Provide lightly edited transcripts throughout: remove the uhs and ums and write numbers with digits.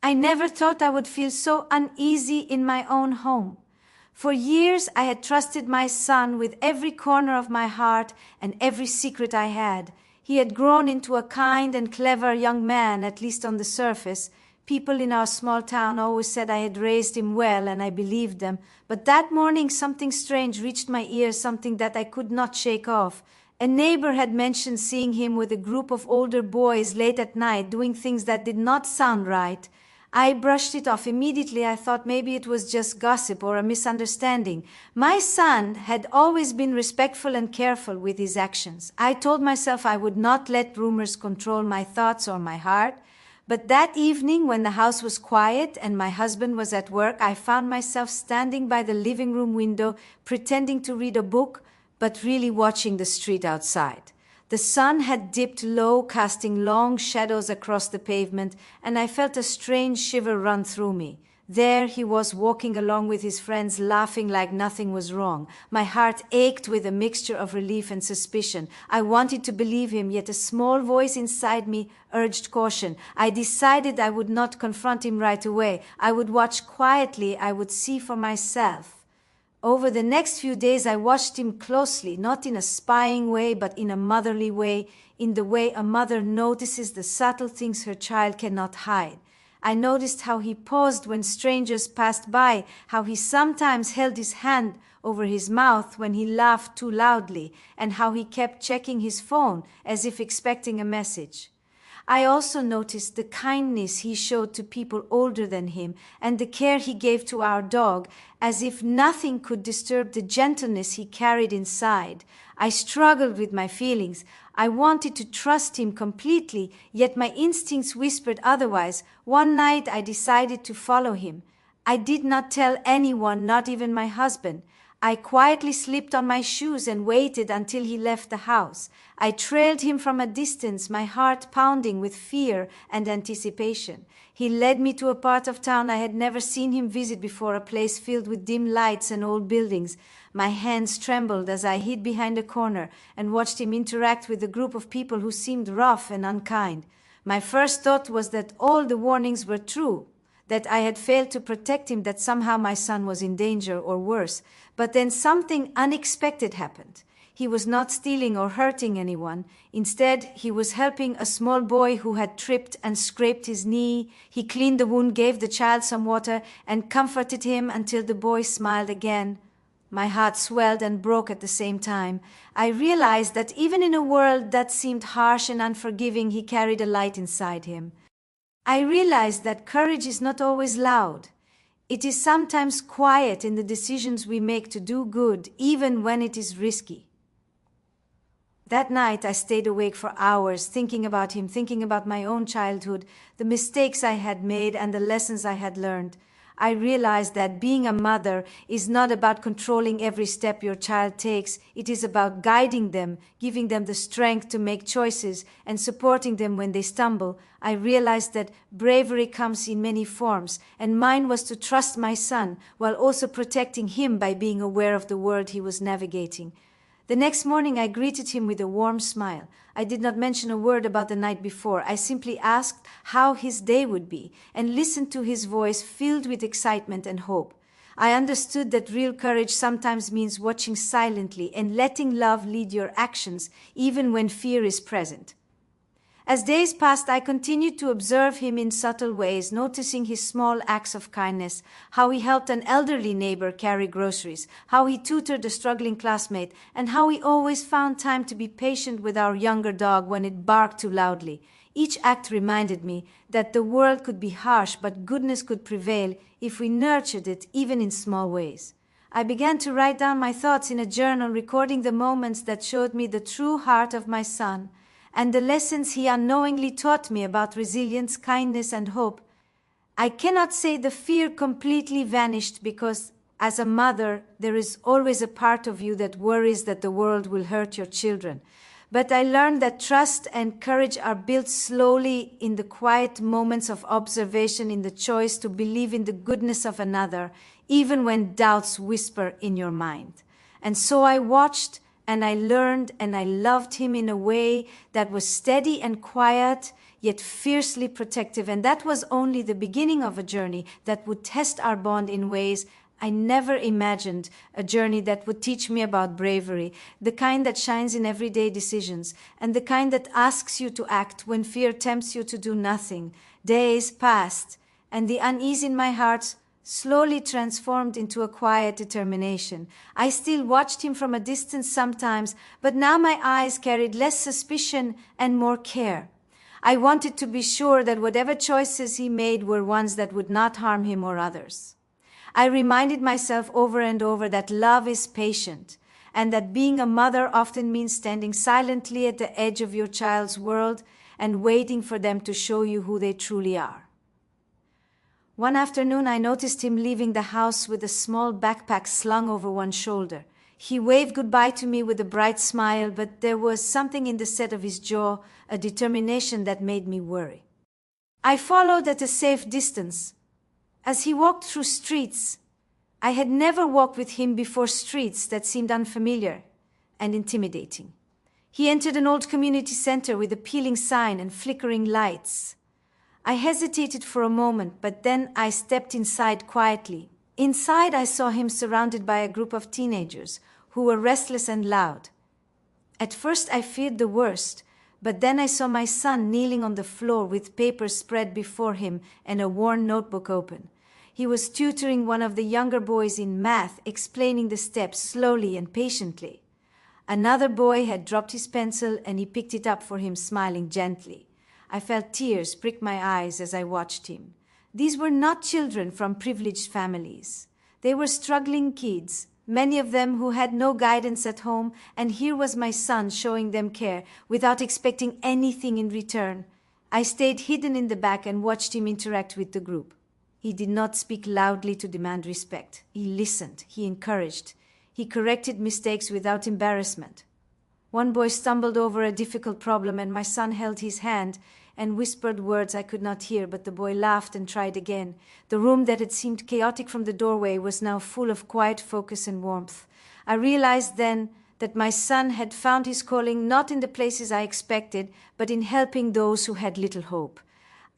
I never thought I would feel so uneasy in my own home. For years I had trusted my son with every corner of my heart and every secret I had. He had grown into a kind and clever young man, at least on the surface. People in our small town always said I had raised him well, and I believed them. But that morning something strange reached my ears, something that I could not shake off. A neighbor had mentioned seeing him with a group of older boys late at night doing things that did not sound right. I brushed it off immediately. I thought maybe it was just gossip or a misunderstanding. My son had always been respectful and careful with his actions. I told myself I would not let rumors control my thoughts or my heart. But that evening, when the house was quiet and my husband was at work, I found myself standing by the living room window, pretending to read a book, but really watching the street outside. The sun had dipped low, casting long shadows across the pavement, and I felt a strange shiver run through me. There he was, walking along with his friends, laughing like nothing was wrong. My heart ached with a mixture of relief and suspicion. I wanted to believe him, yet a small voice inside me urged caution. I decided I would not confront him right away. I would watch quietly. I would see for myself. Over the next few days, I watched him closely, not in a spying way, but in a motherly way, in the way a mother notices the subtle things her child cannot hide. I noticed how he paused when strangers passed by, how he sometimes held his hand over his mouth when he laughed too loudly, and how he kept checking his phone as if expecting a message. I also noticed the kindness he showed to people older than him and the care he gave to our dog, as if nothing could disturb the gentleness he carried inside. I struggled with my feelings. I wanted to trust him completely, yet my instincts whispered otherwise. One night I decided to follow him. I did not tell anyone, not even my husband. I quietly slipped on my shoes and waited until he left the house. I trailed him from a distance, my heart pounding with fear and anticipation. He led me to a part of town I had never seen him visit before, a place filled with dim lights and old buildings. My hands trembled as I hid behind a corner and watched him interact with a group of people who seemed rough and unkind. My first thought was that all the warnings were true, that I had failed to protect him, that somehow my son was in danger or worse. But then something unexpected happened. He was not stealing or hurting anyone. Instead, he was helping a small boy who had tripped and scraped his knee. He cleaned the wound, gave the child some water, and comforted him until the boy smiled again. My heart swelled and broke at the same time. I realized that even in a world that seemed harsh and unforgiving, he carried a light inside him. I realized that courage is not always loud. It is sometimes quiet in the decisions we make to do good, even when it is risky. That night I stayed awake for hours, thinking about him, thinking about my own childhood, the mistakes I had made and the lessons I had learned. I realized that being a mother is not about controlling every step your child takes. It is about guiding them, giving them the strength to make choices, and supporting them when they stumble. I realized that bravery comes in many forms, and mine was to trust my son while also protecting him by being aware of the world he was navigating. The next morning I greeted him with a warm smile. I did not mention a word about the night before. I simply asked how his day would be and listened to his voice filled with excitement and hope. I understood that real courage sometimes means watching silently and letting love lead your actions, even when fear is present. As days passed, I continued to observe him in subtle ways, noticing his small acts of kindness, how he helped an elderly neighbor carry groceries, how he tutored a struggling classmate, and how he always found time to be patient with our younger dog when it barked too loudly. Each act reminded me that the world could be harsh, but goodness could prevail if we nurtured it, even in small ways. I began to write down my thoughts in a journal, recording the moments that showed me the true heart of my son, and the lessons he unknowingly taught me about resilience, kindness, and hope. I cannot say the fear completely vanished because, as a mother, there is always a part of you that worries that the world will hurt your children. But I learned that trust and courage are built slowly in the quiet moments of observation, in the choice to believe in the goodness of another, even when doubts whisper in your mind. And so I watched, and I learned, and I loved him in a way that was steady and quiet, yet fiercely protective, and that was only the beginning of a journey that would test our bond in ways I never imagined, a journey that would teach me about bravery, the kind that shines in everyday decisions, and the kind that asks you to act when fear tempts you to do nothing. Days passed, and the unease in my heart slowly transformed into a quiet determination. I still watched him from a distance sometimes, but now my eyes carried less suspicion and more care. I wanted to be sure that whatever choices he made were ones that would not harm him or others. I reminded myself over and over that love is patient, and that being a mother often means standing silently at the edge of your child's world and waiting for them to show you who they truly are. One afternoon, I noticed him leaving the house with a small backpack slung over one shoulder. He waved goodbye to me with a bright smile, but there was something in the set of his jaw, a determination that made me worry. I followed at a safe distance. As he walked through streets, I had never walked with him before, streets that seemed unfamiliar and intimidating. He entered an old community center with a peeling sign and flickering lights. I hesitated for a moment, but then I stepped inside quietly. Inside, I saw him surrounded by a group of teenagers who were restless and loud. At first, I feared the worst, but then I saw my son kneeling on the floor with papers spread before him and a worn notebook open. He was tutoring one of the younger boys in math, explaining the steps slowly and patiently. Another boy had dropped his pencil and he picked it up for him, smiling gently. I felt tears prick my eyes as I watched him. These were not children from privileged families. They were struggling kids, many of them who had no guidance at home, and here was my son showing them care without expecting anything in return. I stayed hidden in the back and watched him interact with the group. He did not speak loudly to demand respect. He listened, he encouraged, he corrected mistakes without embarrassment. One boy stumbled over a difficult problem, and my son held his hand and whispered words I could not hear, but the boy laughed and tried again. The room that had seemed chaotic from the doorway was now full of quiet focus and warmth. I realized then that my son had found his calling not in the places I expected, but in helping those who had little hope.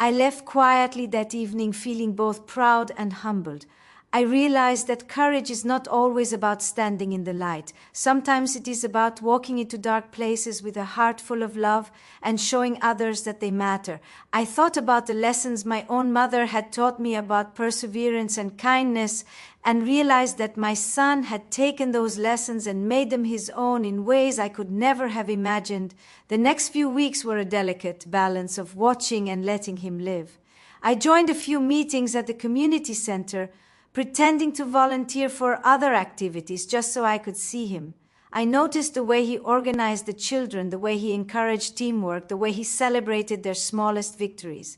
I left quietly that evening, feeling both proud and humbled. I realized that courage is not always about standing in the light. Sometimes it is about walking into dark places with a heart full of love and showing others that they matter. I thought about the lessons my own mother had taught me about perseverance and kindness, and realized that my son had taken those lessons and made them his own in ways I could never have imagined. The next few weeks were a delicate balance of watching and letting him live. I joined a few meetings at the community center, pretending to volunteer for other activities just so I could see him. I noticed the way he organized the children, the way he encouraged teamwork, the way he celebrated their smallest victories.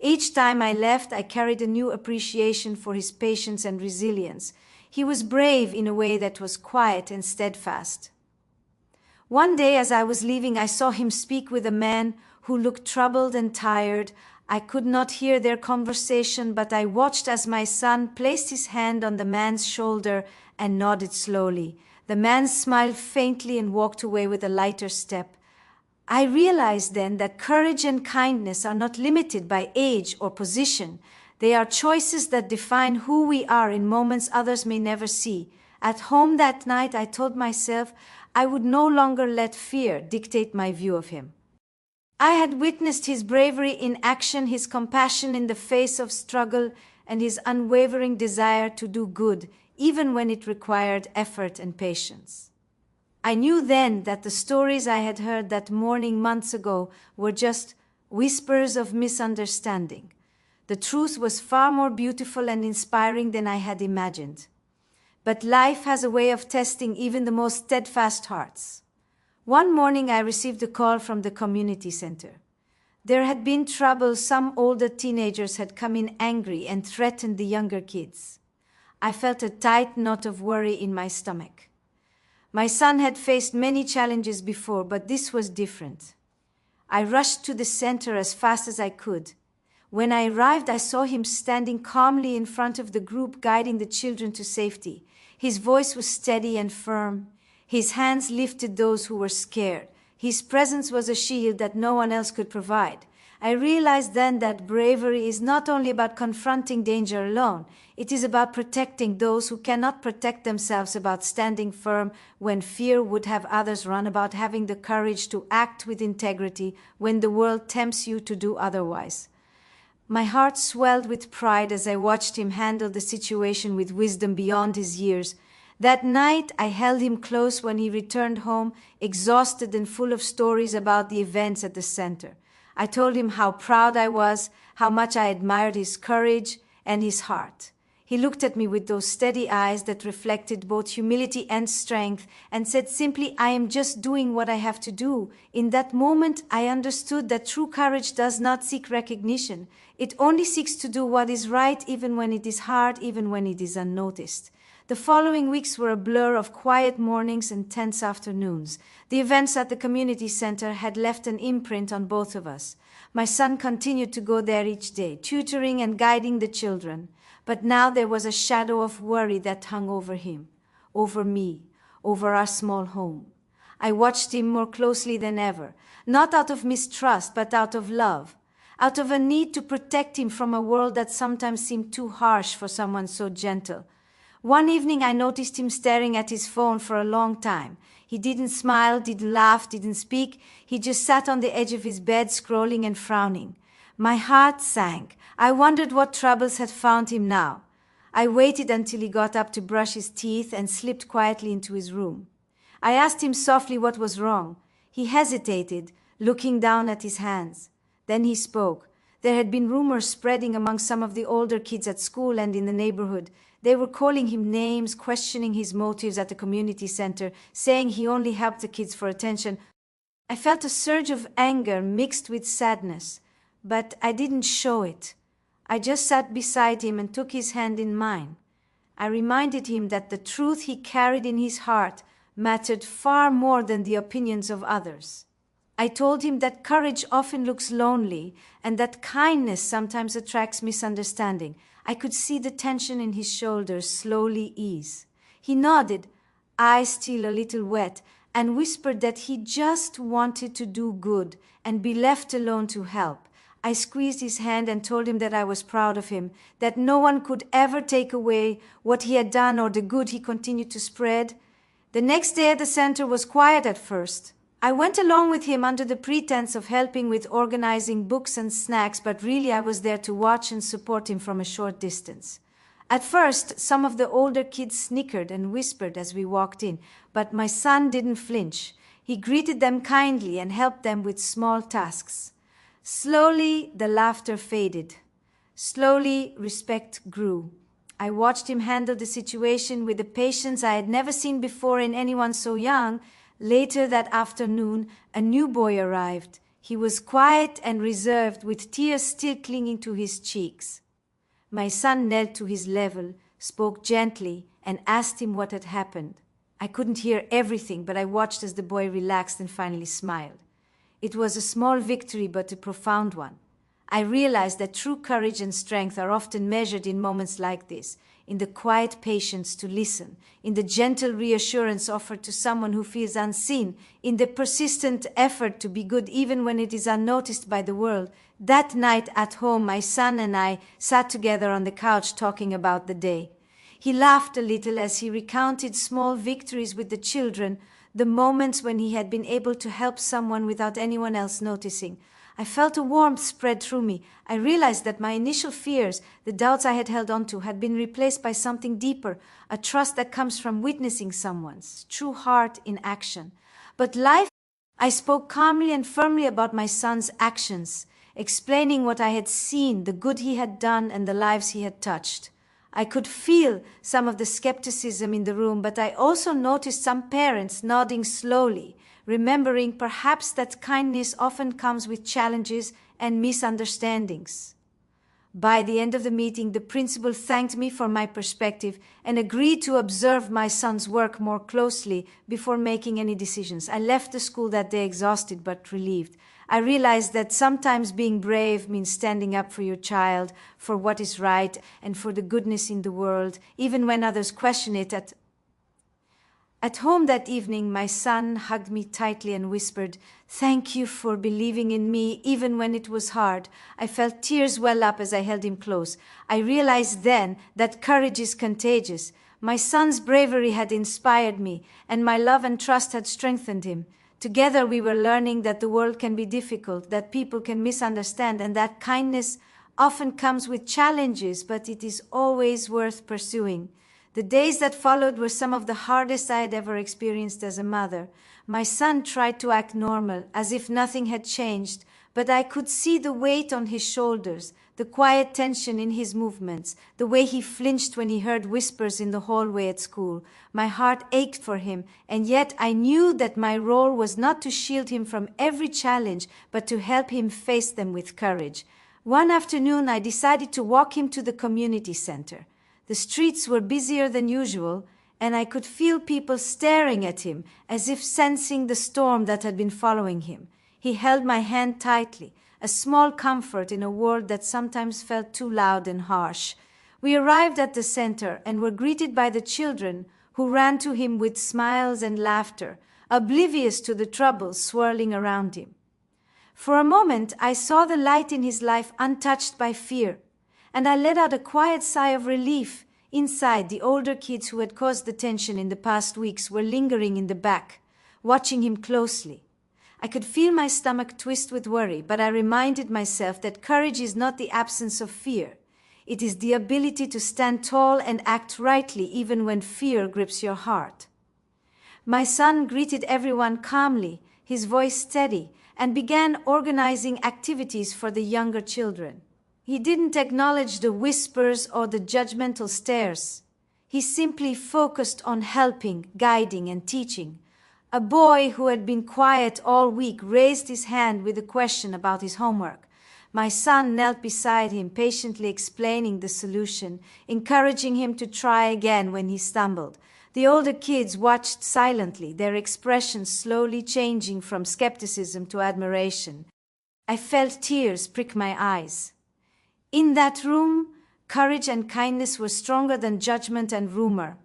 Each time I left, I carried a new appreciation for his patience and resilience. He was brave in a way that was quiet and steadfast. One day as I was leaving, I saw him speak with a man who looked troubled and tired. I could not hear their conversation, but I watched as my son placed his hand on the man's shoulder and nodded slowly. The man smiled faintly and walked away with a lighter step. I realized then that courage and kindness are not limited by age or position. They are choices that define who we are in moments others may never see. At home that night, I told myself I would no longer let fear dictate my view of him. I had witnessed his bravery in action, his compassion in the face of struggle, and his unwavering desire to do good, even when it required effort and patience. I knew then that the stories I had heard that morning months ago were just whispers of misunderstanding. The truth was far more beautiful and inspiring than I had imagined. But life has a way of testing even the most steadfast hearts. One morning I received a call from the community center. There had been trouble. Some older teenagers had come in angry and threatened the younger kids. I felt a tight knot of worry in my stomach. My son had faced many challenges before, but this was different. I rushed to the center as fast as I could. When I arrived, I saw him standing calmly in front of the group, guiding the children to safety. His voice was steady and firm. His hands lifted those who were scared. His presence was a shield that no one else could provide. I realized then that bravery is not only about confronting danger alone, it is about protecting those who cannot protect themselves, about standing firm when fear would have others run, about having the courage to act with integrity when the world tempts you to do otherwise. My heart swelled with pride as I watched him handle the situation with wisdom beyond his years. That night, I held him close when he returned home, exhausted and full of stories about the events at the center. I told him how proud I was, how much I admired his courage and his heart. He looked at me with those steady eyes that reflected both humility and strength and said simply, "I am just doing what I have to do." In that moment, I understood that true courage does not seek recognition. It only seeks to do what is right, even when it is hard, even when it is unnoticed. The following weeks were a blur of quiet mornings and tense afternoons. The events at the community center had left an imprint on both of us. My son continued to go there each day, tutoring and guiding the children. But now there was a shadow of worry that hung over him, over me, over our small home. I watched him more closely than ever, not out of mistrust, but out of love, out of a need to protect him from a world that sometimes seemed too harsh for someone so gentle. One evening I noticed him staring at his phone for a long time. He didn't smile, didn't laugh, didn't speak. He just sat on the edge of his bed, scrolling and frowning. My heart sank. I wondered what troubles had found him now. I waited until he got up to brush his teeth and slipped quietly into his room. I asked him softly what was wrong. He hesitated, looking down at his hands. Then he spoke. There had been rumors spreading among some of the older kids at school and in the neighborhood. They were calling him names, questioning his motives at the community center, saying he only helped the kids for attention. I felt a surge of anger mixed with sadness, but I didn't show it. I just sat beside him and took his hand in mine. I reminded him that the truth he carried in his heart mattered far more than the opinions of others. I told him that courage often looks lonely and that kindness sometimes attracts misunderstanding. I could see the tension in his shoulders slowly ease. He nodded, eyes still a little wet, and whispered that he just wanted to do good and be left alone to help. I squeezed his hand and told him that I was proud of him, that no one could ever take away what he had done or the good he continued to spread. The next day at the center was quiet at first. I went along with him under the pretense of helping with organizing books and snacks, but really I was there to watch and support him from a short distance. At first, some of the older kids snickered and whispered as we walked in, but my son didn't flinch. He greeted them kindly and helped them with small tasks. Slowly, the laughter faded. Slowly, respect grew. I watched him handle the situation with a patience I had never seen before in anyone so young. Later that afternoon, a new boy arrived. He was quiet and reserved, with tears still clinging to his cheeks. My son knelt to his level, spoke gently, and asked him what had happened. I couldn't hear everything, but I watched as the boy relaxed and finally smiled. It was a small victory, but a profound one. I realized that true courage and strength are often measured in moments like this, in the quiet patience to listen, in the gentle reassurance offered to someone who feels unseen, in the persistent effort to be good even when it is unnoticed by the world. That night at home, my son and I sat together on the couch talking about the day. He laughed a little as he recounted small victories with the children, the moments when he had been able to help someone without anyone else noticing. I felt a warmth spread through me. I realized that my initial fears, the doubts I had held on to, had been replaced by something deeper, a trust that comes from witnessing someone's true heart in action. But I spoke calmly and firmly about my son's actions, explaining what I had seen, the good he had done, and the lives he had touched. I could feel some of the skepticism in the room, but I also noticed some parents nodding slowly, remembering perhaps that kindness often comes with challenges and misunderstandings. By the end of the meeting, the principal thanked me for my perspective and agreed to observe my son's work more closely before making any decisions. I left the school that day exhausted but relieved. I realized that sometimes being brave means standing up for your child, for what is right, and for the goodness in the world, even when others question it. At home that evening, my son hugged me tightly and whispered, "Thank you for believing in me even when it was hard." I felt tears well up as I held him close. I realized then that courage is contagious. My son's bravery had inspired me, and my love and trust had strengthened him. Together we were learning that the world can be difficult, that people can misunderstand, and that kindness often comes with challenges, but it is always worth pursuing. The days that followed were some of the hardest I had ever experienced as a mother. My son tried to act normal, as if nothing had changed, but I could see the weight on his shoulders, the quiet tension in his movements, the way he flinched when he heard whispers in the hallway at school. My heart ached for him, and yet I knew that my role was not to shield him from every challenge, but to help him face them with courage. One afternoon, I decided to walk him to the community center. The streets were busier than usual, and I could feel people staring at him, as if sensing the storm that had been following him. He held my hand tightly, a small comfort in a world that sometimes felt too loud and harsh. We arrived at the center and were greeted by the children, who ran to him with smiles and laughter, oblivious to the troubles swirling around him. For a moment, I saw the light in his life untouched by fear, and I let out a quiet sigh of relief. Inside, the older kids who had caused the tension in the past weeks were lingering in the back, watching him closely. I could feel my stomach twist with worry, but I reminded myself that courage is not the absence of fear. It is the ability to stand tall and act rightly even when fear grips your heart. My son greeted everyone calmly, his voice steady, and began organizing activities for the younger children. He didn't acknowledge the whispers or the judgmental stares. He simply focused on helping, guiding, and teaching. A boy who had been quiet all week raised his hand with a question about his homework. My son knelt beside him, patiently explaining the solution, encouraging him to try again when he stumbled. The older kids watched silently, their expressions slowly changing from skepticism to admiration. I felt tears prick my eyes. In that room, courage and kindness were stronger than judgment and rumor.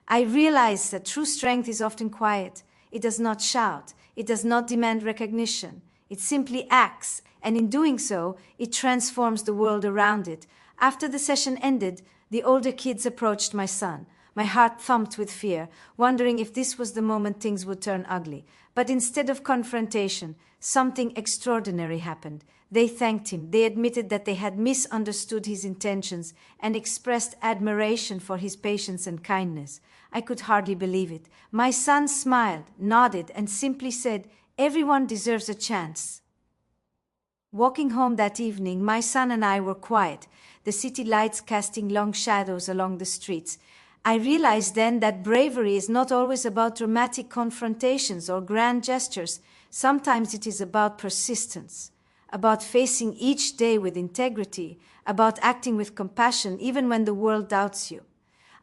I realized that true strength is often quiet. It does not shout. It does not demand recognition. It simply acts, and in doing so, it transforms the world around it. After the session ended, the older kids approached my son. My heart thumped with fear, wondering if this was the moment things would turn ugly. But instead of confrontation, something extraordinary happened. They thanked him. They admitted that they had misunderstood his intentions and expressed admiration for his patience and kindness. I could hardly believe it. My son smiled, nodded, and simply said, "Everyone deserves a chance." Walking home that evening, my son and I were quiet, the city lights casting long shadows along the streets. I realized then that bravery is not always about dramatic confrontations or grand gestures. Sometimes it is about persistence, about facing each day with integrity, about acting with compassion even when the world doubts you.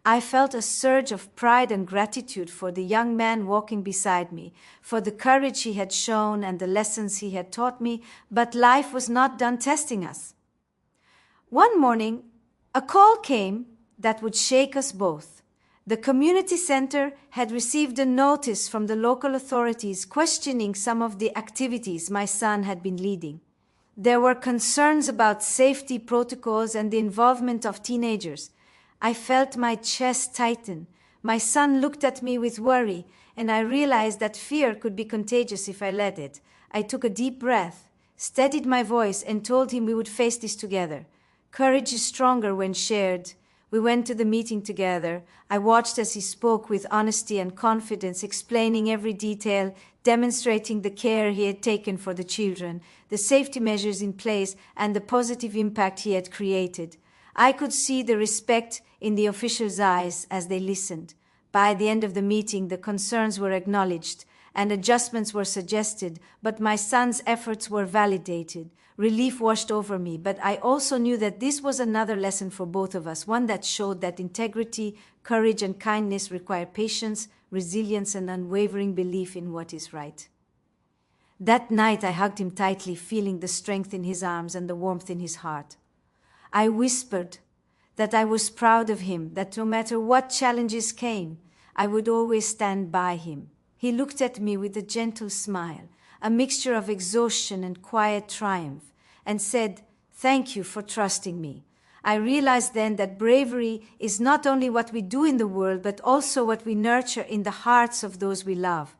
I felt a surge of pride and gratitude for the young man walking beside me, for the courage he had shown and the lessons he had taught me, but life was not done testing us. One morning, a call came that would shake us both. The community center had received a notice from the local authorities questioning some of the activities my son had been leading. There were concerns about safety protocols and the involvement of teenagers. I felt my chest tighten. My son looked at me with worry, and I realized that fear could be contagious if I let it. I took a deep breath, steadied my voice, and told him we would face this together. Courage is stronger when shared. We went to the meeting together. I watched as he spoke with honesty and confidence, explaining every detail, demonstrating the care he had taken for the children, the safety measures in place, and the positive impact he had created. I could see the respect in the officials' eyes as they listened. By the end of the meeting, the concerns were acknowledged and adjustments were suggested, but my son's efforts were validated. Relief washed over me, but I also knew that this was another lesson for both of us, one that showed that integrity, courage, and kindness require patience, resilience, and unwavering belief in what is right. That night, I hugged him tightly, feeling the strength in his arms and the warmth in his heart. I whispered that I was proud of him, that no matter what challenges came, I would always stand by him. He looked at me with a gentle smile, a mixture of exhaustion and quiet triumph, and said, "Thank you for trusting me." I realized then that bravery is not only what we do in the world, but also what we nurture in the hearts of those we love.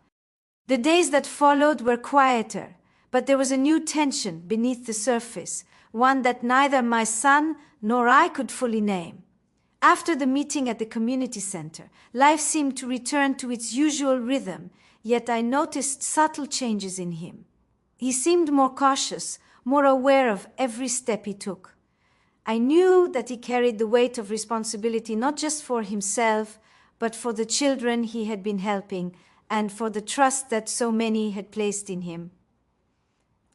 The days that followed were quieter, but there was a new tension beneath the surface, one that neither my son nor I could fully name. After the meeting at the community center, life seemed to return to its usual rhythm, yet I noticed subtle changes in him. He seemed more cautious, more aware of every step he took. I knew that he carried the weight of responsibility not just for himself, but for the children he had been helping and for the trust that so many had placed in him.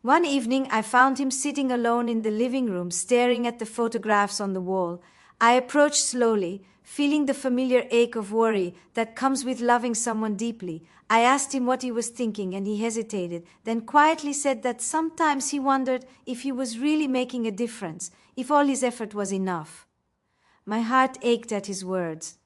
One evening, I found him sitting alone in the living room, staring at the photographs on the wall. I approached slowly, feeling the familiar ache of worry that comes with loving someone deeply. I asked him what he was thinking, and he hesitated, then quietly said that sometimes he wondered if he was really making a difference, if all his effort was enough. My heart ached at his words.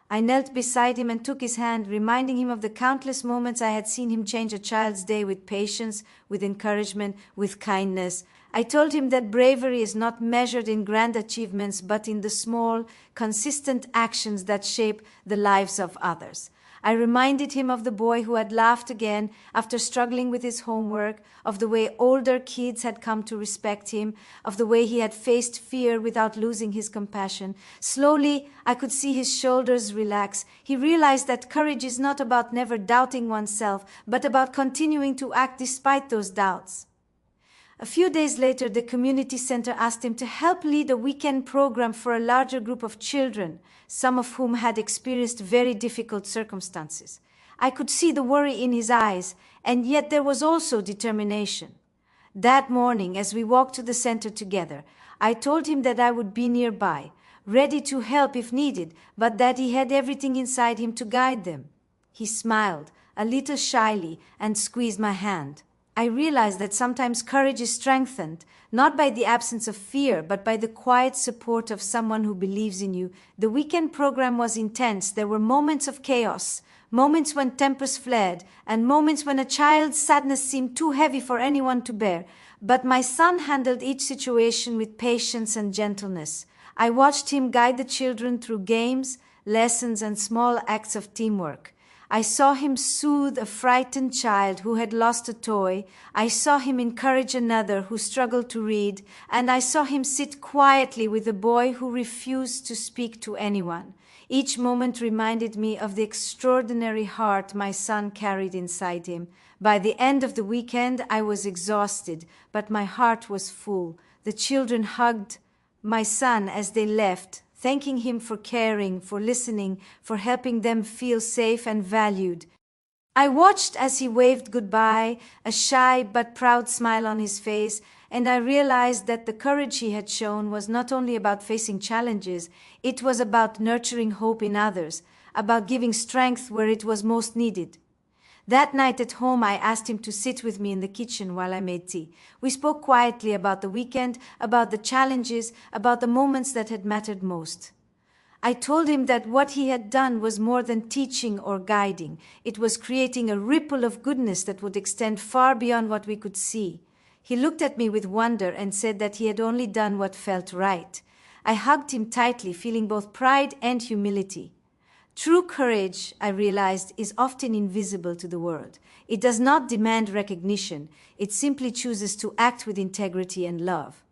I knelt beside him and took his hand, reminding him of the countless moments I had seen him change a child's day with patience, with encouragement, with kindness. I told him that bravery is not measured in grand achievements, but in the small, consistent actions that shape the lives of others. I reminded him of the boy who had laughed again after struggling with his homework, of the way older kids had come to respect him, of the way he had faced fear without losing his compassion. Slowly, I could see his shoulders relax. He realized that courage is not about never doubting oneself, but about continuing to act despite those doubts. A few days later, the community center asked him to help lead a weekend program for a larger group of children, some of whom had experienced very difficult circumstances. I could see the worry in his eyes, and yet there was also determination. That morning, as we walked to the center together, I told him that I would be nearby, ready to help if needed, but that he had everything inside him to guide them. He smiled, a little shyly, and squeezed my hand. I realized that sometimes courage is strengthened, not by the absence of fear, but by the quiet support of someone who believes in you. The weekend program was intense. There were moments of chaos, moments when tempers fled, and moments when a child's sadness seemed too heavy for anyone to bear. But my son handled each situation with patience and gentleness. I watched him guide the children through games, lessons, and small acts of teamwork. I saw him soothe a frightened child who had lost a toy. I saw him encourage another who struggled to read. And I saw him sit quietly with a boy who refused to speak to anyone. Each moment reminded me of the extraordinary heart my son carried inside him. By the end of the weekend, I was exhausted, but my heart was full. The children hugged my son as they left, thanking him for caring, for listening, for helping them feel safe and valued. I watched as he waved goodbye, a shy but proud smile on his face, and I realized that the courage he had shown was not only about facing challenges, it was about nurturing hope in others, about giving strength where it was most needed. That night at home, I asked him to sit with me in the kitchen while I made tea. We spoke quietly about the weekend, about the challenges, about the moments that had mattered most. I told him that what he had done was more than teaching or guiding. It was creating a ripple of goodness that would extend far beyond what we could see. He looked at me with wonder and said that he had only done what felt right. I hugged him tightly, feeling both pride and humility. True courage, I realized, is often invisible to the world. It does not demand recognition. It simply chooses to act with integrity and love.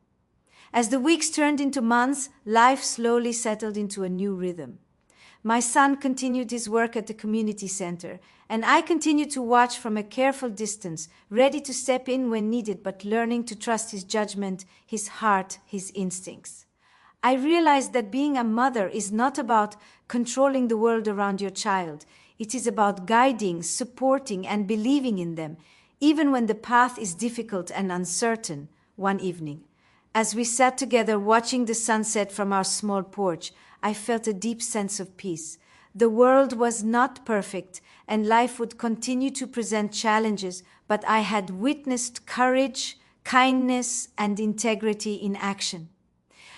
As the weeks turned into months, life slowly settled into a new rhythm. My son continued his work at the community center, and I continued to watch from a careful distance, ready to step in when needed, but learning to trust his judgment, his heart, his instincts. I realized that being a mother is not about controlling the world around your child. It is about guiding, supporting, and believing in them, even when the path is difficult and uncertain. One evening, as we sat together watching the sunset from our small porch, I felt a deep sense of peace. The world was not perfect, and life would continue to present challenges, but I had witnessed courage, kindness, and integrity in action.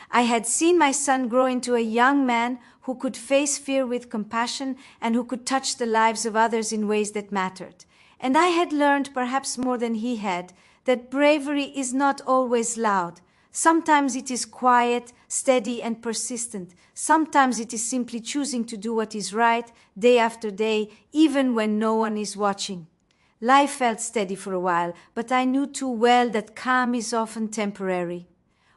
I had seen my son grow into a young man who could face fear with compassion, and who could touch the lives of others in ways that mattered. And I had learned, perhaps more than he had, that bravery is not always loud. Sometimes it is quiet, steady, and persistent. Sometimes it is simply choosing to do what is right, day after day, even when no one is watching. Life felt steady for a while, but I knew too well that calm is often temporary.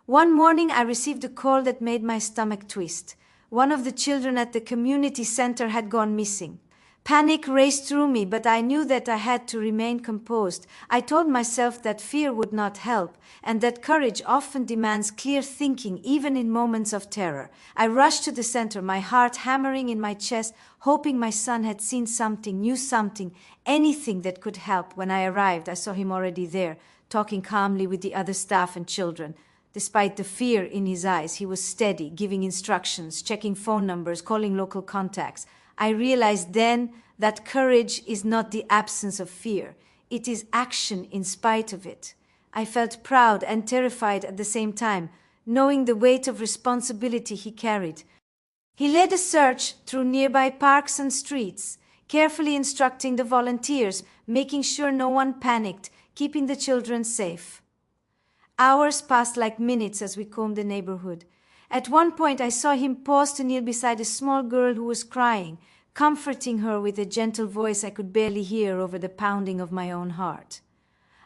One morning I received a call that made my stomach twist. One of the children at the community center had gone missing. Panic raced through me, but I knew that I had to remain composed. I told myself that fear would not help, and that courage often demands clear thinking, even in moments of terror. I rushed to the center, my heart hammering in my chest, hoping my son had seen something, knew something, anything that could help. When I arrived, I saw him already there, talking calmly with the other staff and children. Despite the fear in his eyes, he was steady, giving instructions, checking phone numbers, calling local contacts. I realized then that courage is not the absence of fear. It is action in spite of it. I felt proud and terrified at the same time, knowing the weight of responsibility he carried. He led a search through nearby parks and streets, carefully instructing the volunteers, making sure no one panicked, keeping the children safe. Hours passed like minutes as we combed the neighborhood. At one point, I saw him pause to kneel beside a small girl who was crying, comforting her with a gentle voice I could barely hear over the pounding of my own heart.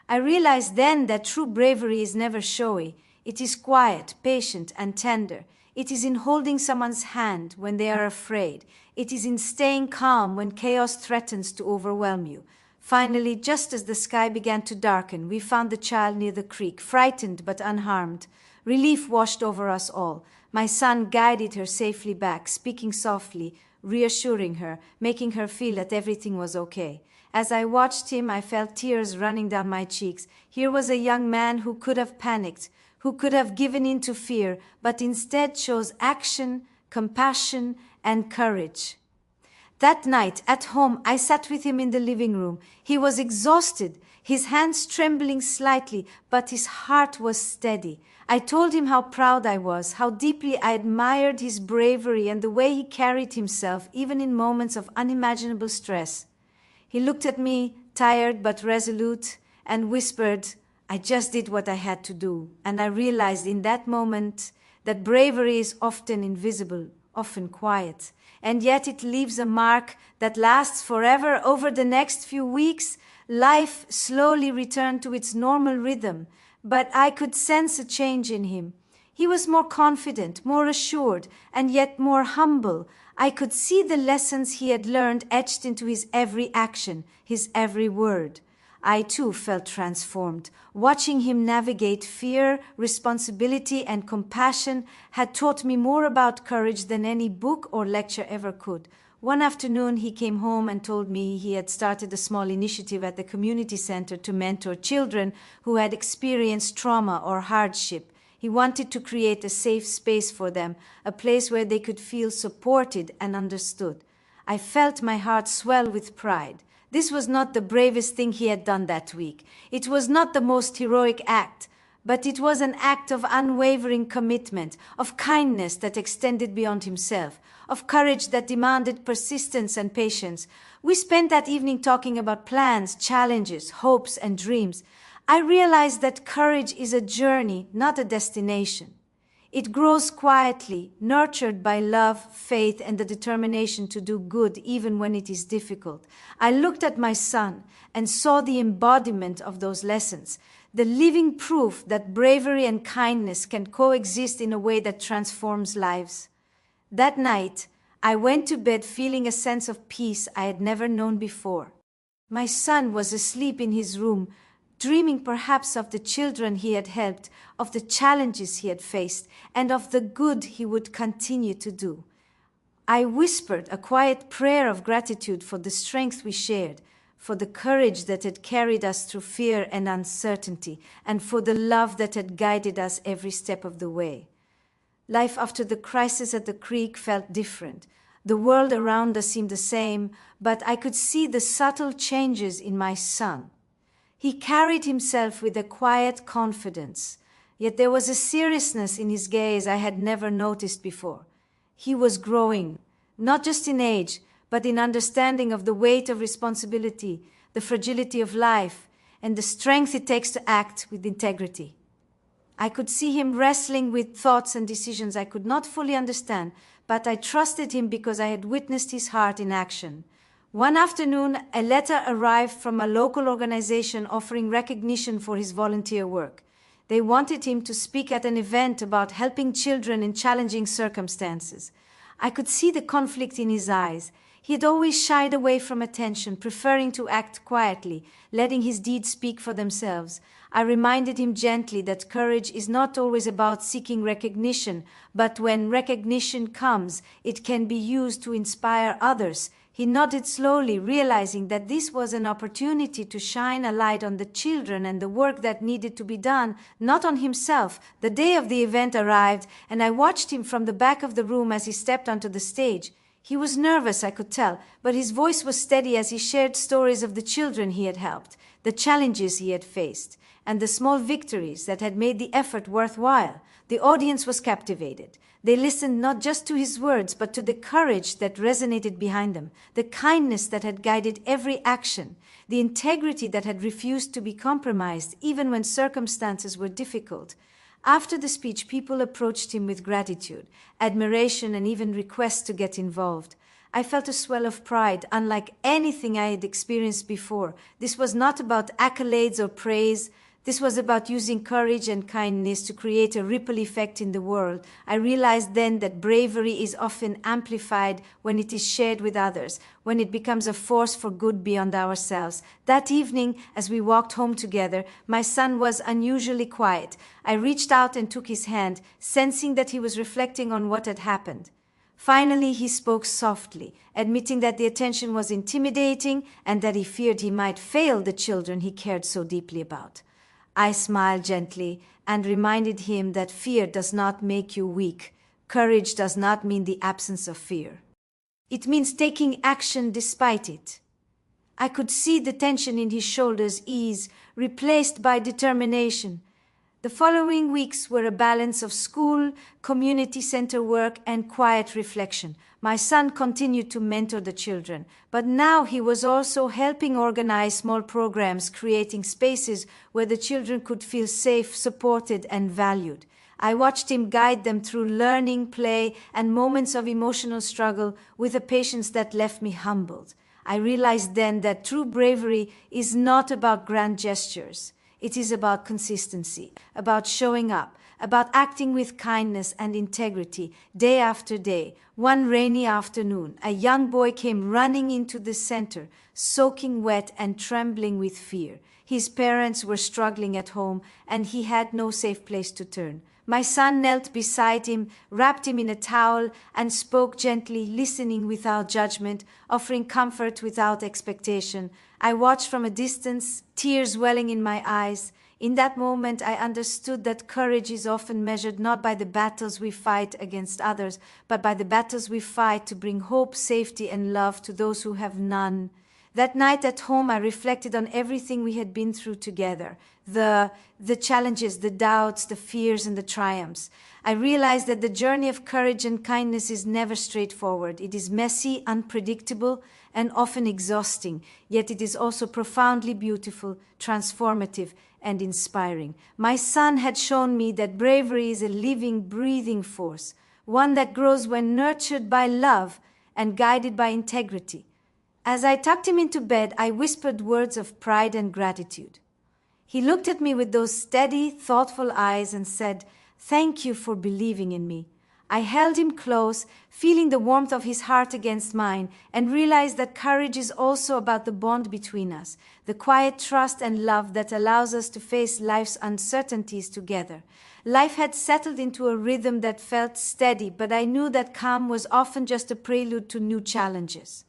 I realized then that true bravery is never showy. It is quiet, patient, and tender. It is in holding someone's hand when they are afraid. It is in staying calm when chaos threatens to overwhelm you. Finally, just as the sky began to darken, we found the child near the creek, frightened but unharmed. Relief washed over us all. My son guided her safely back, speaking softly, reassuring her, making her feel that everything was okay. As I watched him, I felt tears running down my cheeks. Here was a young man who could have panicked, who could have given in to fear, but instead chose action, compassion, and courage. That night, at home, I sat with him in the living room. He was exhausted, his hands trembling slightly, but his heart was steady. I told him how proud I was, how deeply I admired his bravery and the way he carried himself, even in moments of unimaginable stress. He looked at me, tired but resolute, and whispered, "I just did what I had to do." And I realized in that moment that bravery is often invisible, often quiet, and yet it leaves a mark that lasts forever. Over the next few weeks, life slowly returned to its normal rhythm, but I could sense a change in him. He was more confident, more assured, and yet more humble. I could see the lessons he had learned etched into his every action, his every word. I too felt transformed. Watching him navigate fear, responsibility, and compassion had taught me more about courage than any book or lecture ever could. One afternoon, he came home and told me he had started a small initiative at the community center to mentor children who had experienced trauma or hardship. He wanted to create a safe space for them, a place where they could feel supported and understood. I felt my heart swell with pride. This was not the bravest thing he had done that week. It was not the most heroic act, but it was an act of unwavering commitment, of kindness that extended beyond himself, of courage that demanded persistence and patience. We spent that evening talking about plans, challenges, hopes, and dreams. I realized that courage is a journey, not a destination. It grows quietly, nurtured by love, faith, and the determination to do good even when it is difficult. I looked at my son and saw the embodiment of those lessons, the living proof that bravery and kindness can coexist in a way that transforms lives. That night, I went to bed feeling a sense of peace I had never known before. My son was asleep in his room, dreaming perhaps of the children he had helped, of the challenges he had faced, and of the good he would continue to do. I whispered a quiet prayer of gratitude for the strength we shared, for the courage that had carried us through fear and uncertainty, and for the love that had guided us every step of the way. Life after the crisis at the creek felt different. The world around us seemed the same, but I could see the subtle changes in my son. He carried himself with a quiet confidence, yet there was a seriousness in his gaze I had never noticed before. He was growing, not just in age, but in understanding of the weight of responsibility, the fragility of life, and the strength it takes to act with integrity. I could see him wrestling with thoughts and decisions I could not fully understand, but I trusted him because I had witnessed his heart in action. One afternoon, a letter arrived from a local organization offering recognition for his volunteer work. They wanted him to speak at an event about helping children in challenging circumstances. I could see the conflict in his eyes. He had always shied away from attention, preferring to act quietly, letting his deeds speak for themselves. I reminded him gently that courage is not always about seeking recognition, but when recognition comes, it can be used to inspire others. He nodded slowly, realizing that this was an opportunity to shine a light on the children and the work that needed to be done, not on himself. The day of the event arrived, and I watched him from the back of the room as he stepped onto the stage. He was nervous, I could tell, but his voice was steady as he shared stories of the children he had helped, the challenges he had faced, and the small victories that had made the effort worthwhile. The audience was captivated. They listened not just to his words, but to the courage that resonated behind them, the kindness that had guided every action, the integrity that had refused to be compromised even when circumstances were difficult. After the speech, people approached him with gratitude, admiration, and even requests to get involved. I felt a swell of pride, unlike anything I had experienced before. This was not about accolades or praise. This was about using courage and kindness to create a ripple effect in the world. I realized then that bravery is often amplified when it is shared with others, when it becomes a force for good beyond ourselves. That evening, as we walked home together, my son was unusually quiet. I reached out and took his hand, sensing that he was reflecting on what had happened. Finally, he spoke softly, admitting that the attention was intimidating and that he feared he might fail the children he cared so deeply about. I smiled gently and reminded him that fear does not make you weak. Courage does not mean the absence of fear. It means taking action despite it. I could see the tension in his shoulders ease, replaced by determination. The following weeks were a balance of school, community center work, and quiet reflection. My son continued to mentor the children, but now he was also helping organize small programs, creating spaces where the children could feel safe, supported, and valued. I watched him guide them through learning, play, and moments of emotional struggle with a patience that left me humbled. I realized then that true bravery is not about grand gestures. It is about consistency, about showing up, about acting with kindness and integrity day after day. One rainy afternoon, a young boy came running into the center, soaking wet and trembling with fear. His parents were struggling at home, and he had no safe place to turn. My son knelt beside him, wrapped him in a towel, and spoke gently, listening without judgment, offering comfort without expectation. I watched from a distance, tears welling in my eyes. In that moment, I understood that courage is often measured not by the battles we fight against others, but by the battles we fight to bring hope, safety, and love to those who have none. That night at home, I reflected on everything we had been through together, the challenges, the doubts, the fears, and the triumphs. I realized that the journey of courage and kindness is never straightforward. It is messy, unpredictable, and often exhausting, yet it is also profoundly beautiful, transformative, and inspiring. My son had shown me that bravery is a living, breathing force, one that grows when nurtured by love and guided by integrity. As I tucked him into bed, I whispered words of pride and gratitude. He looked at me with those steady, thoughtful eyes and said, "Thank you for believing in me." I held him close, feeling the warmth of his heart against mine, and realized that courage is also about the bond between us, the quiet trust and love that allows us to face life's uncertainties together. Life had settled into a rhythm that felt steady, but I knew that calm was often just a prelude to new challenges.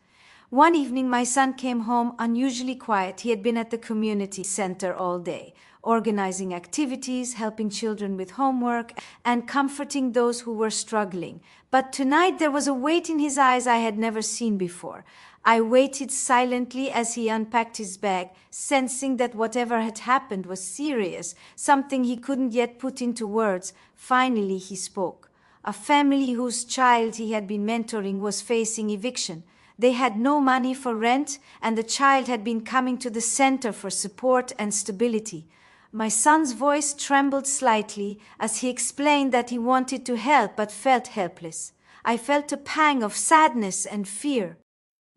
One evening, my son came home unusually quiet. He had been at the community center all day, organizing activities, helping children with homework, and comforting those who were struggling. But tonight there was a weight in his eyes I had never seen before. I waited silently as he unpacked his bag, sensing that whatever had happened was serious, something he couldn't yet put into words. Finally he spoke. a family whose child he had been mentoring was facing eviction. They had no money for rent, and the child had been coming to the center for support and stability. My son's voice trembled slightly as he explained that he wanted to help but felt helpless. I felt a pang of sadness and fear.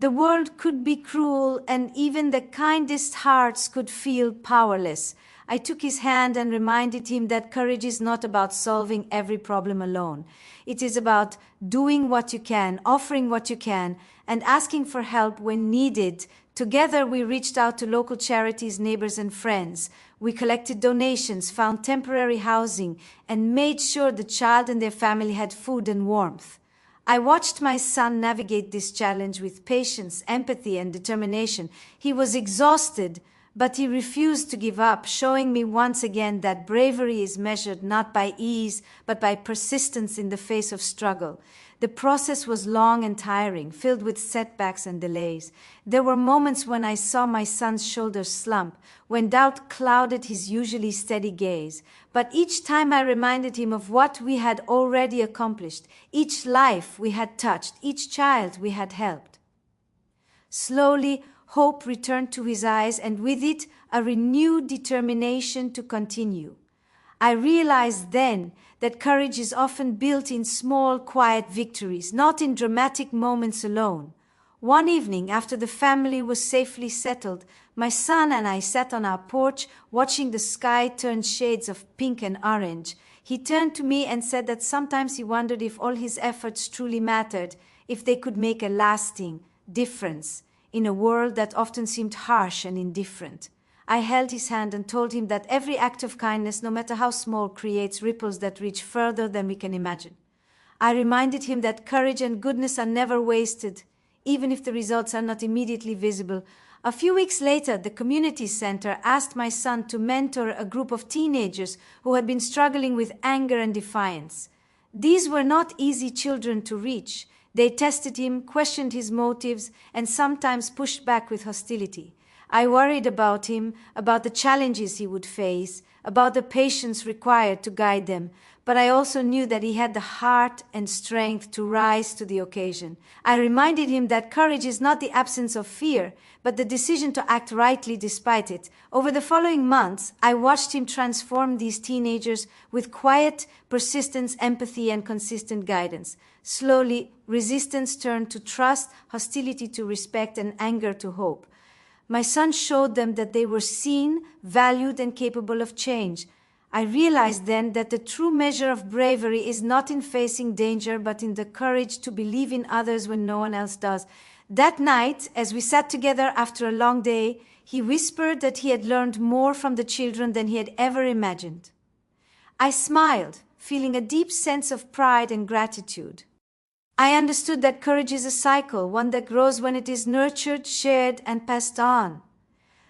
The world could be cruel, and even the kindest hearts could feel powerless. I took his hand and reminded him that courage is not about solving every problem alone. It is about doing what you can, offering what you can, and asking for help when needed. Together, we reached out to local charities, neighbors, and friends. We collected donations, found temporary housing, and made sure the child and their family had food and warmth. I watched my son navigate this challenge with patience, empathy, and determination. He was exhausted, but he refused to give up, showing me once again that bravery is measured not by ease, but by persistence in the face of struggle. The process was long and tiring, filled with setbacks and delays. There were moments when I saw my son's shoulders slump, when doubt clouded his usually steady gaze. But each time I reminded him of what we had already accomplished, each life we had touched, each child we had helped. Slowly, hope returned to his eyes, and with it, a renewed determination to continue. I realized then that courage is often built in small, quiet victories, not in dramatic moments alone. One evening, after the family was safely settled, my son and I sat on our porch, watching the sky turn shades of pink and orange. He turned to me and said that sometimes he wondered if all his efforts truly mattered, if they could make a lasting difference in a world that often seemed harsh and indifferent. I held his hand and told him that every act of kindness, no matter how small, creates ripples that reach further than we can imagine. I reminded him that courage and goodness are never wasted, even if the results are not immediately visible. A few weeks later, the community center asked my son to mentor a group of teenagers who had been struggling with anger and defiance. These were not easy children to reach. They tested him, questioned his motives, and sometimes pushed back with hostility. I worried about him, about the challenges he would face, about the patience required to guide them, but I also knew that he had the heart and strength to rise to the occasion. I reminded him that courage is not the absence of fear, but the decision to act rightly despite it. Over the following months, I watched him transform these teenagers with quiet persistence, empathy, and consistent guidance. Slowly, resistance turned to trust, hostility to respect, and anger to hope. My son showed them that they were seen, valued, and capable of change. I realized then that the true measure of bravery is not in facing danger, but in the courage to believe in others when no one else does. That night, as we sat together after a long day, he whispered that he had learned more from the children than he had ever imagined. I smiled, feeling a deep sense of pride and gratitude. I understood that courage is a cycle, one that grows when it is nurtured, shared, and passed on.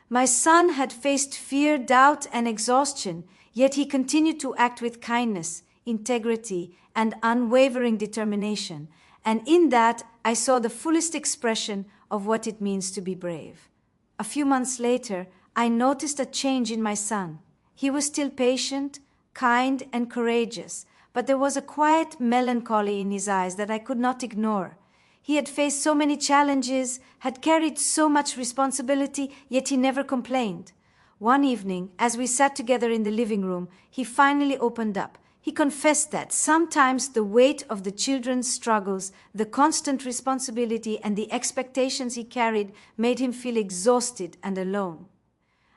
My son had faced fear, doubt, and exhaustion, yet he continued to act with kindness, integrity, and unwavering determination. And in that, I saw the fullest expression of what it means to be brave. A few months later, I noticed a change in my son. He was still patient, kind, and courageous, but there was a quiet melancholy in his eyes that I could not ignore. He had faced so many challenges, had carried so much responsibility, yet he never complained. One evening, as we sat together in the living room, he finally opened up. He confessed that sometimes the weight of the children's struggles, the constant responsibility, and the expectations he carried made him feel exhausted and alone.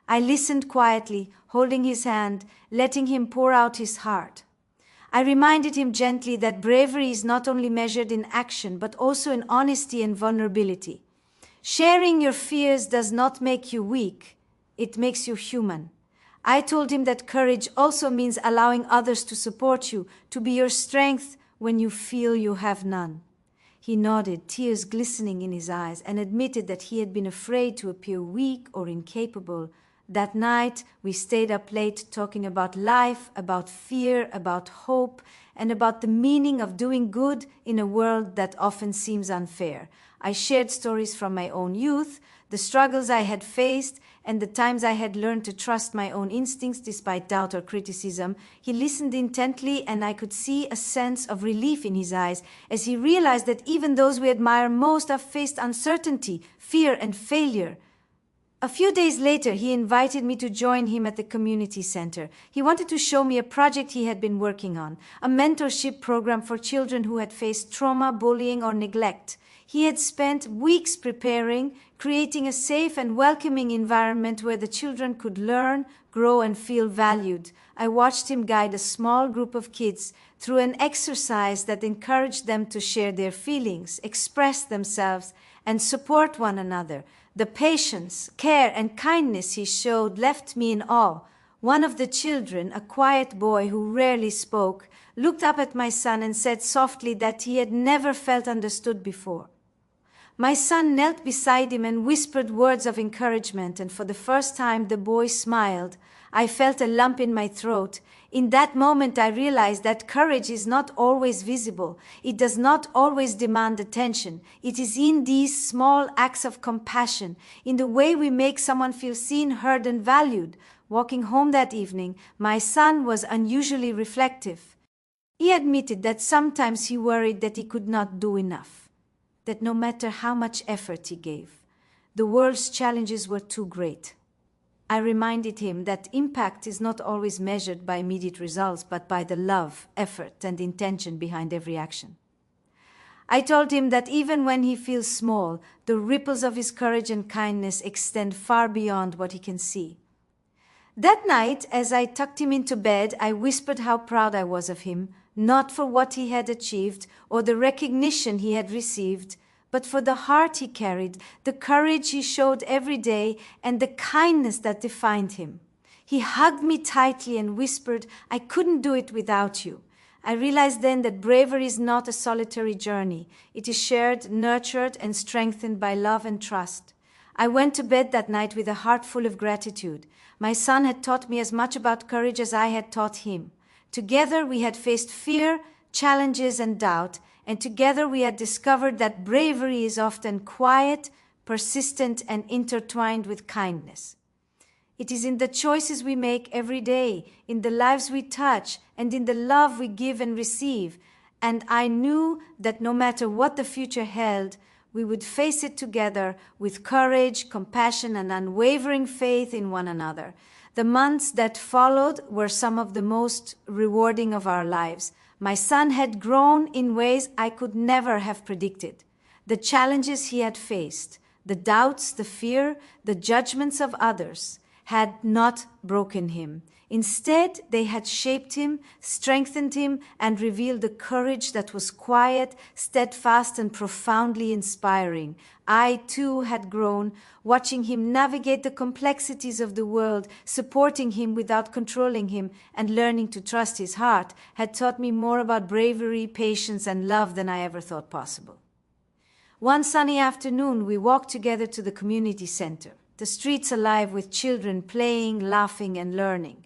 I listened quietly, holding his hand, letting him pour out his heart. I reminded him gently that bravery is not only measured in action, but also in honesty and vulnerability. Sharing your fears does not make you weak, it makes you human. I told him that courage also means allowing others to support you, to be your strength when you feel you have none. He nodded, tears glistening in his eyes, and admitted that he had been afraid to appear weak or incapable. That night, we stayed up late talking about life, about fear, about hope, and about the meaning of doing good in a world that often seems unfair. I shared stories from my own youth, the struggles I had faced, and the times I had learned to trust my own instincts despite doubt or criticism. He listened intently, and I could see a sense of relief in his eyes as he realized that even those we admire most have faced uncertainty, fear, and failure. A few days later, he invited me to join him at the community center. He wanted to show me a project he had been working on, a mentorship program for children who had faced trauma, bullying, or neglect. He had spent weeks preparing, creating a safe and welcoming environment where the children could learn, grow, and feel valued. I watched him guide a small group of kids through an exercise that encouraged them to share their feelings, express themselves, and support one another. The patience, care, and kindness he showed left me in awe. One of the children, a quiet boy who rarely spoke, looked up at my son and said softly that he had never felt understood before. My son knelt beside him and whispered words of encouragement, and for the first time the boy smiled. I felt a lump in my throat. In that moment I realized that courage is not always visible. It does not always demand attention. It is in these small acts of compassion, in the way we make someone feel seen, heard, and valued. Walking home that evening, my son was unusually reflective. He admitted that sometimes he worried that he could not do enough, that no matter how much effort he gave, the world's challenges were too great. I reminded him that impact is not always measured by immediate results, but by the love, effort, and intention behind every action. I told him that even when he feels small, the ripples of his courage and kindness extend far beyond what he can see. That night, as I tucked him into bed, I whispered how proud I was of him, not for what he had achieved or the recognition he had received, but for the heart he carried, the courage he showed every day, and the kindness that defined him. He hugged me tightly and whispered, "I couldn't do it without you." I realized then that bravery is not a solitary journey. It is shared, nurtured, and strengthened by love and trust. I went to bed that night with a heart full of gratitude. My son had taught me as much about courage as I had taught him. Together we had faced fear, challenges, and doubt, and together we had discovered that bravery is often quiet, persistent, and intertwined with kindness. It is in the choices we make every day, in the lives we touch, and in the love we give and receive. And I knew that no matter what the future held, we would face it together with courage, compassion, and unwavering faith in one another. The months that followed were some of the most rewarding of our lives. My son had grown in ways I could never have predicted. The challenges he had faced, the doubts, the fear, the judgments of others had not broken him. Instead, they had shaped him, strengthened him, and revealed a courage that was quiet, steadfast, and profoundly inspiring. I, too, had grown, watching him navigate the complexities of the world, supporting him without controlling him, and learning to trust his heart, had taught me more about bravery, patience, and love than I ever thought possible. One sunny afternoon, we walked together to the community center, the streets alive with children playing, laughing, and learning.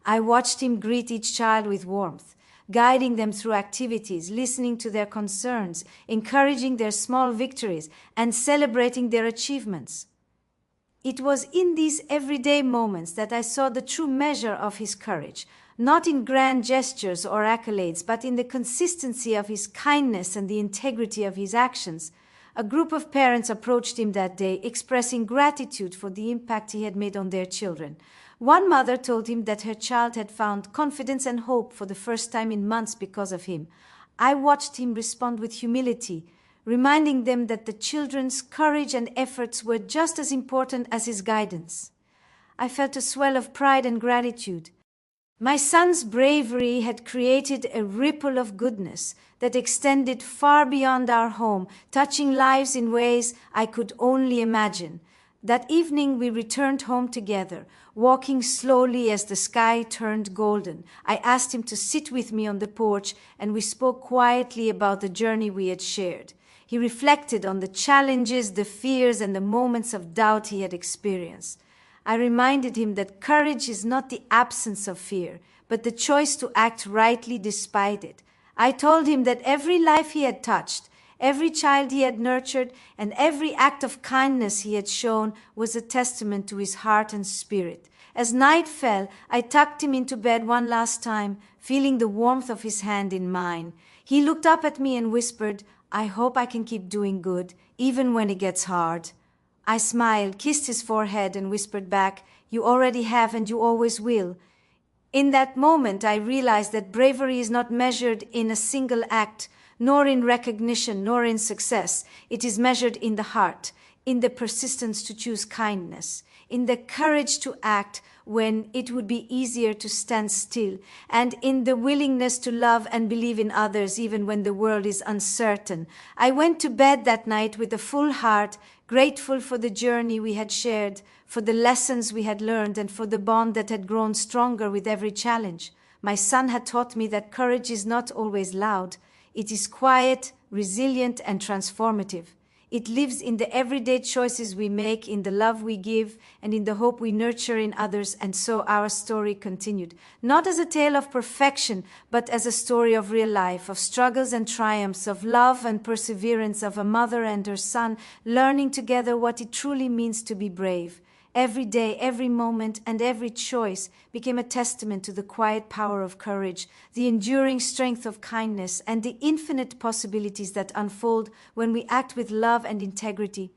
I watched him greet each child with warmth, guiding them through activities, listening to their concerns, encouraging their small victories, and celebrating their achievements. It was in these everyday moments that I saw the true measure of his courage, not in grand gestures or accolades, but in the consistency of his kindness and the integrity of his actions. A group of parents approached him that day, expressing gratitude for the impact he had made on their children. One mother told him that her child had found confidence and hope for the first time in months because of him. I watched him respond with humility, reminding them that the children's courage and efforts were just as important as his guidance. I felt a swell of pride and gratitude. My son's bravery had created a ripple of goodness that extended far beyond our home, touching lives in ways I could only imagine. That evening we returned home together, walking slowly as the sky turned golden. I asked him to sit with me on the porch, and we spoke quietly about the journey we had shared. He reflected on the challenges, the fears, and the moments of doubt he had experienced. I reminded him that courage is not the absence of fear, but the choice to act rightly despite it. I told him that every life he had touched, Every child he had nurtured and every act of kindness he had shown was a testament to his heart and spirit. As night fell, I tucked him into bed one last time, feeling the warmth of his hand in mine. He looked up at me and whispered, "I hope I can keep doing good, even when it gets hard." I smiled, kissed his forehead, and whispered back, "You already have and you always will." In that moment, I realized that bravery is not measured in a single act, nor in recognition, nor in success. It is measured in the heart, in the persistence to choose kindness, in the courage to act when it would be easier to stand still, and in the willingness to love and believe in others even when the world is uncertain. I went to bed that night with a full heart, grateful for the journey we had shared, for the lessons we had learned, and for the bond that had grown stronger with every challenge. My son had taught me that courage is not always loud. It is quiet, resilient, and transformative. It lives in the everyday choices we make, in the love we give, and in the hope we nurture in others. And so our story continued, not as a tale of perfection, but as a story of real life, of struggles and triumphs, of love and perseverance, of a mother and her son learning together what it truly means to be brave. Every day, every moment, and every choice became a testament to the quiet power of courage, the enduring strength of kindness, and the infinite possibilities that unfold when we act with love and integrity.